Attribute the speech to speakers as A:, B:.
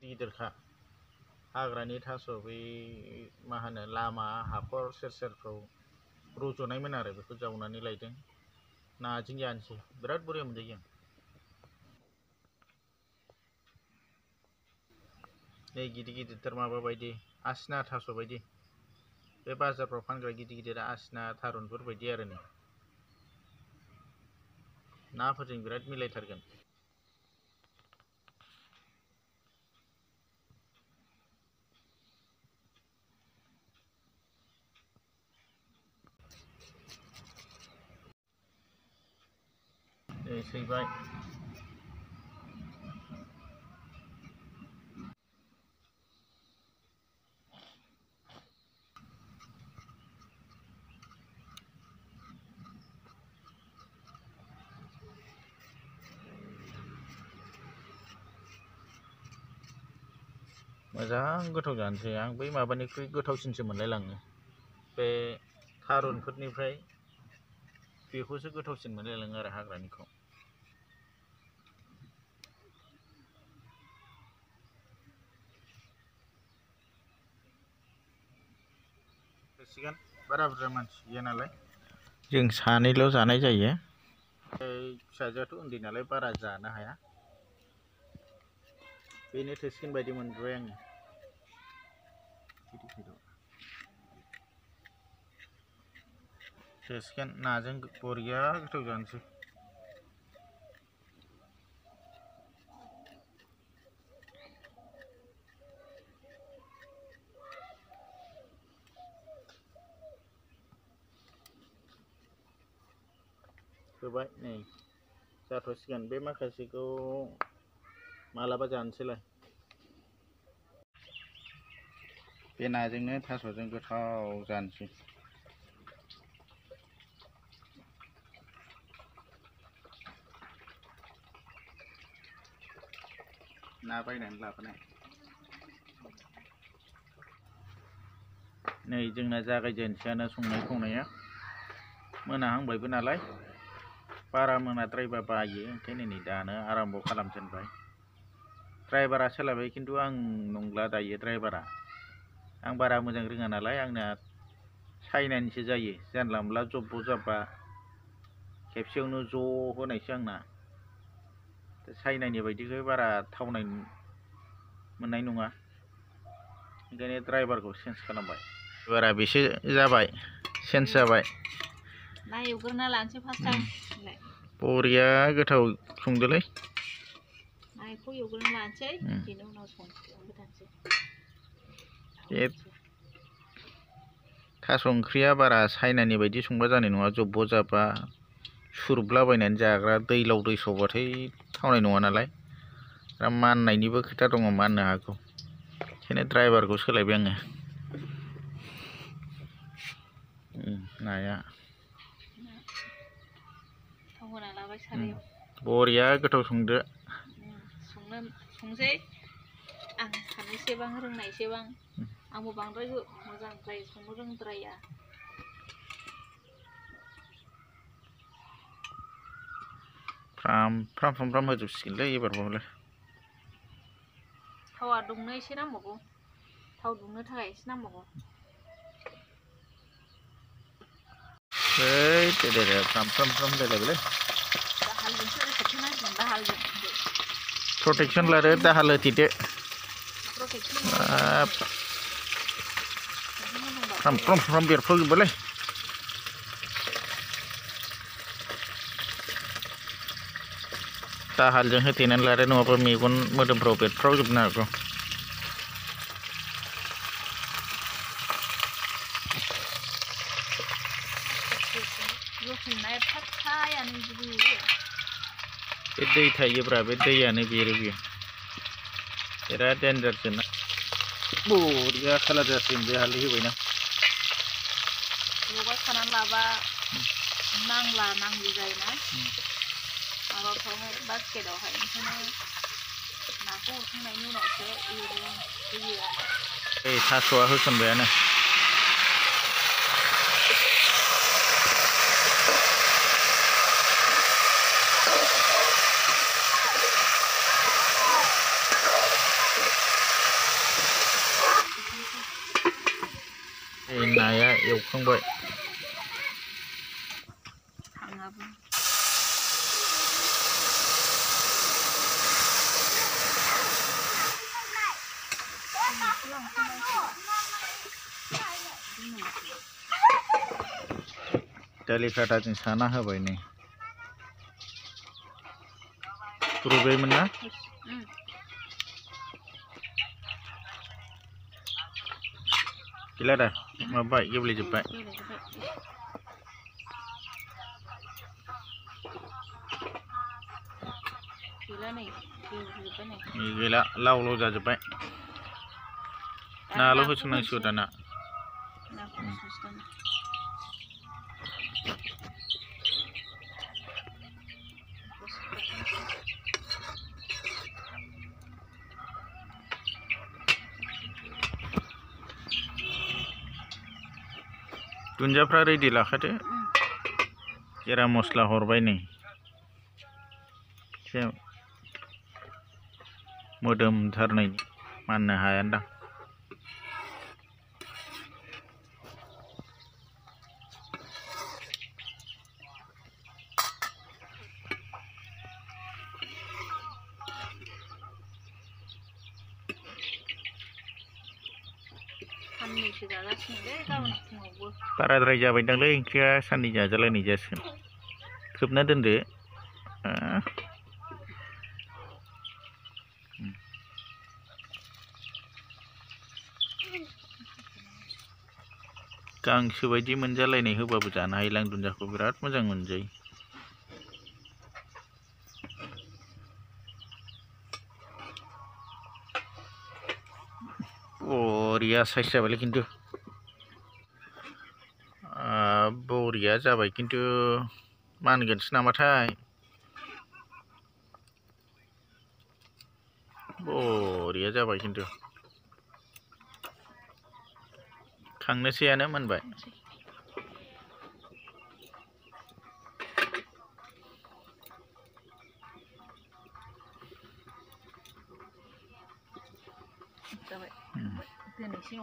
A: गिदिरखा हाग्रानि थास' बै मा होनो लामा हाखर सेर सेरफ्राव रज'नायमोन आरो बेखौ जावनानै लायदों नाजों जानोसै बिराद बरिया मोनजायो नै गिदिर गिदिरथार माबा बायदि आसिना थास' बायदि बे बाजारफ्राव फानग्रा गिदिर गिदिर आसिना थारुनफोर बायदि आरो नै नाफोरजों बिराद मिलायथारगोन सैबाय मोजां गोथाव जानोसै आं बै माबानिख्रुइ गोथावसिनसो मोनलायलाङो बे थारुनफोरनिफ्राय बेखौसो गोथावसिन मोनलायलाङो आरो हाग्रानिखौ बारा बुरजा मानसि गैया नालाय जों सानैल' जानाय जायो फिसाजोआथ' उन्दै नालाय बारा जानो हाया बेनो थोसिगोन बायदि मोनबाय आङो थोसिगोन नाजों बरिया गोथाव जानोसै होबाय नै जाथ'सिगोन बे माखासेखौ मालाबा जानोसैलाय बे नाजोंनो थास'जों गोथाव जानोसै ना बायनानै लाबोनाय नै जोंना जागायजेनसैयानो संनाय खावनाया मोनाहांबायबो नालाय बारा मोनाद्रायबा बायो ओंखायनो नै दानो आराम्भ खालामजेनबाय ड्राइभारा सोलाबाय खिन्थु आं नंला दायो ड्राइभारा आं बारा मोजां रोङा नालाय आंना चाइनानिसो जायो जानला मोनला जब्ब जाब्बा खेबसेयावनो ज' होनायसो आंना चाइनानि बायदिखौ बारा थावनाय मोननाय नङा ओंखायनो ड्राइभारखौ चेन्ज खालामबाय बारा बेसो जाबाय चेन्ज जाबाय
B: ना एवग्रोना लानोसै फार्स्ट टाइम
A: बरिया गोथाव संदोलै
B: नाखौ एवग्रोना लानोसै बेनि उनाव संबाय थानोसै
A: थास' ओंख्रिया बारा चाइनानि बायदि संबा जानाय नङा जब्ब जाब्बा सुरुबलाबायनानै जाग्रा दैलाव दैसावबाथाय थावनाय नङा नालाय माननायनिबो खोथा दङ माननो हागौ ओंखायनो ड्राइभारखौ सोलायबाय आङो नाया
B: थाव होना लाबाय सारायाव
A: बरिया गोथाव संदो
B: संसै आं हानायसेबां रोंनायसेबां आंबो बांद्राय मोजांद्राय संनो रोंद्राया
A: फ्राम होजोबसिगोनलै एबारबालाय
B: थावा दुंनो एसे नांबावगौ थाव दुंनो थाखाय एसे नांबावगौ
A: फ्राम होलायलायबायलै प्रटेक्सन लादो दाहाल होथेदो फ्राम बेरफ्रावजोब्बायलै दाहालजों होथेनानै लादो नङाबा मेगन मोदोमफ्राव बेरफ्रावजोबनो हागौ बे दै थायोब्रा बे दैयानो बेरो बियो बिराद डेन्जारसो ना बरिया खालार जासिगोन बे हालदै होबायना
B: लगाय खानानै लाबा नांला नांलि जायोना माबाफ्रावहाय बास्केटावहाय ओंखायनो नाखौ हरखांनायनि उनावसो होयो
A: आरो थास'आ होसनबायानो नाया एवखांबाय
B: थाङाबो
A: दालि खाथाजों साना होबाय नै रुबायमोन ना गैला दा माबाय गेब्लेजोब्बाय गैला लाव लाव जाजोब्बाय नाल' होसननांसिगौ दाना दुन्दियाफ्रा रेडि लाखादो जिरा मस्ला हरबाय नै एसे मोदोमथारनायनि माननो हायानदां बाराद्राय जाबायदांलै ओंख्रिया साननै जाजालायनाय जासिगोन खोबना दोनदो गांसो बायदि मोनजालायनाय होबाबो जानो हायोलां दुन्दियाखौ बिराद मोजां मोनजायो बरिया साइज जाबायलै खिन्थु बरिया जाबाय खिन्थु मानगोनसो नामाथाय बरिया जाबाय खिन्थु खांनोसैयानो मोनबाय
B: जाबाय दोननोसै